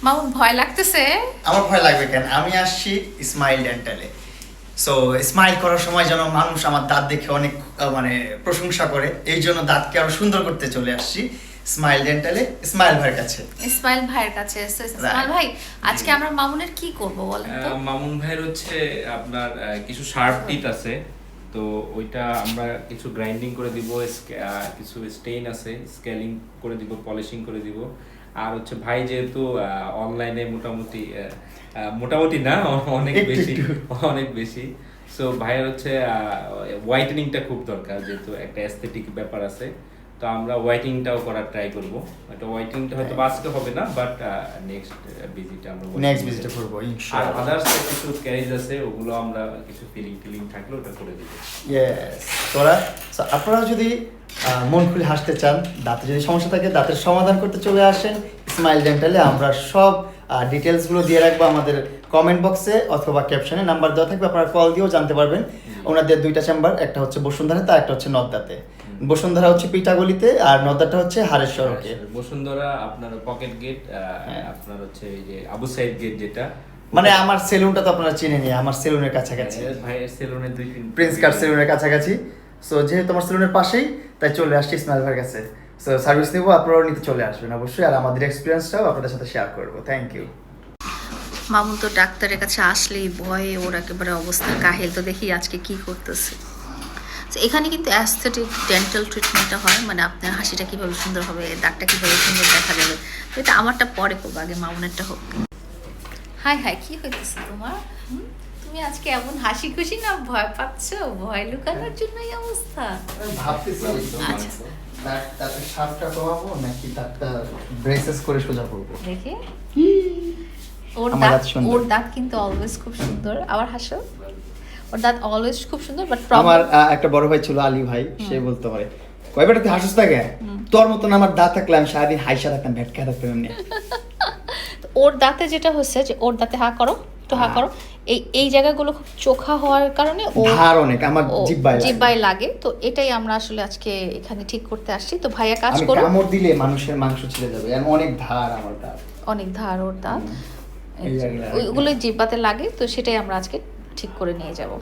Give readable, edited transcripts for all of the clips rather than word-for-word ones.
মামুন ভয় লাগতেছে? আমার ভয় লাগবে কেন, আমি আসছি স্মাইল ডেন্টালে। সো স্মাইল করার সময় যেন মানুষ আমার দাঁত দেখে অনেক মানে প্রশংসা করে, এই জন্য দাঁতকে আরো সুন্দর করতে চলে আসছি স্মাইল ডেন্টালে, স্মাইল ভাইয়ের কাছে। ইসমাইল ভাইয়ের কাছে ইসমাইল ভাই, আজকে আমরা মামুনের কি করব বলেন তো? মামুন ভাইয়ের হচ্ছে আপনার কিছু শার্প টিথ আছে, তো ওইটা আমরা কিছু গ্রাইন্ডিং করে দিব, কিছু স্টেইন আছে স্কেলিং করে দিব, পলিশিং করে দিব। আর হচ্ছে ভাই যেহেতু অনলাইনে মোটামুটি মোটামুটি না অনেক বেশি অনেক বেশি, সো ভাইয়ের হচ্ছে হোয়াইটেনিংটা খুব দরকার, যেহেতু একটা অ্যাস্থেটিক ব্যাপার আছে। তো আমরা হোয়াইটিংটাও করার ট্রাই করব। এটা হোয়াইটিংটা হয়তো আজকে হবে না, বাট নেক্সট ভিজিটে আমরা নেক্সট ভিজিটে করব আর ইনশাআল্লাহ। আদার্স কিছু ক্যারিজ আছে, ওগুলো আমরা কিছু ফিলিং থাকলে ওটা করে দিব। ইয়েস তোরা, আপনারা যদি মন খুলে হাসতে চান, দাঁতে যদি সমস্যা থাকে, দাঁতের সমাধান করতে চলে আসেন স্মাইল ডেন্টালে। আমরা সব ডিটেলসগুলো দিয়ে রাখবো আমাদের কমেন্ট বক্সে অথবা ক্যাপশনে, নাম্বার দেওয়া থাকবে, আপনারা কল দিয়েও জানতে পারবেন। ওনাদের দুইটা চেম্বার, একটা হচ্ছে বসুন্ধরাতে আর একটা হচ্ছে নদ্দাতে। বসুন্ধরা হচ্ছে পিঠাগলিতে আর নদ্দাটা হচ্ছে হারের সড়কে। বসুন্ধরা আপনার পকেট গেট, আপনার হচ্ছে এই যে আবু সাইদ গেট যেটা, মানে আমার সেলুনটা তো আপনারা চিনেনি, আমার সেলুনের কাছাকাছি, ভাইয়ের সেলুনের 2-3 প্রিন্স কাট সেলুনের কাছাকাছি। সো যেহেতু আমার সেলুনের পাশেই, তাই চলে আসছি ইসমাইল ভাইয়ের কাছে। সো সার্ভিস নেবো, আপনারাও নিতে চলে আসবেন অবশ্যই, আর আমাদের এক্সপিরিয়েন্সটাও আপনাদের সাথে শেয়ার করবো। Thank you. মামুন তো ডাক্তারের কাছে আসলেই ভয়ে ওর একেবারে অবস্থা কাহিল, তো দেখি আজকে কি করতেছে। তো এখানে কিন্তু অ্যাস্থেটিক ডেন্টাল ট্রিটমেন্টটা হয়, মানে আপনার হাসিটা কীভাবে সুন্দর হবে, দাঁতটা কীভাবে সুন্দর দেখা যাবে। তো এটা আমারটা পরে করবো, আগে মামুনেরটা হোক। হাই হাই, কি হইতেছে তোমার? তুমি আজকে এমন হাসি খুশি না, ভয় পাচ্ছ? ভয় লুকানোর জন্য এই অবস্থা? ভাবতেছি আচ্ছা। দাঁতের সাপটা কমাবো নাকি দাঁতটা ব্রেসেস করে সোজা করবো। দেখি ওর আমার দাঁত, দাঁত সুন্দর। ওর দাঁত কিন্তু অলওয়েজ খুব সুন্দর। আবার হাসো, ওর দাঁত অলওয়েজ খুব সুন্দর, বাট আমার একটা বড় ভাই ছিল আলী ভাই, সে বলতে পারে কয়বার তুই হাসিস থাকে, তোর মতন আমার দাঁত থাকলে আমি সারাদিন হাইসা থাকতাম, ভেটকা থাকতাম এমনি। ওর দাঁতে যেটা হচ্ছে যে ওর দাঁতে হা করো, একটু হা করো, এই জায়গাগুলো খুব চোখা হওয়ার কারণে ও ধার অনেক আমার জিহ্বায় লাগে। জিহ্বায় লাগে। তো এটাই আমরা আসলে আজকে এখানে ঠিক করতে আসছি। তো ভাইয়া কাজ আমি করো, কামড় দিলে মানুষের মাংস ছিঁড়ে যাবে, এমন অনেক ধার আমার দাঁত। অনেক ধার ওর দাঁত, এই জায়গায় ওইগুলো জিহ্বাতে লাগে। তো সেটাই আমরা আজকে ঠিক করে নিয়ে যাব।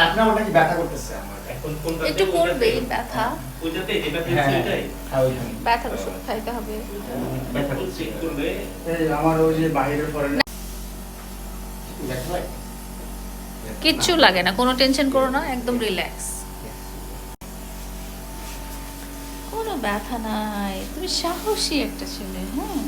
আপনার ওটা কি ব্যথা করতেছে আমার? এখন কোনটা একটু করবেই ব্যথা, ওইটাতে যেটা হ্যাঁ, ফেলছে ওইটাই হ্যাঁ, ওইখানে। ব্যথার ওষুধ খাইতে হবে। ব্যথা করছে করবে। এই আমার ওই যে বাইরের পরে ব্যথা লাগে। কিচ্ছু লাগে না, কোনো টেনশন করো না, একদম রিল্যাক্স, কোনো ব্যথা নাই। তুমি সাহসী একটা ছেলে, হ্যাঁ।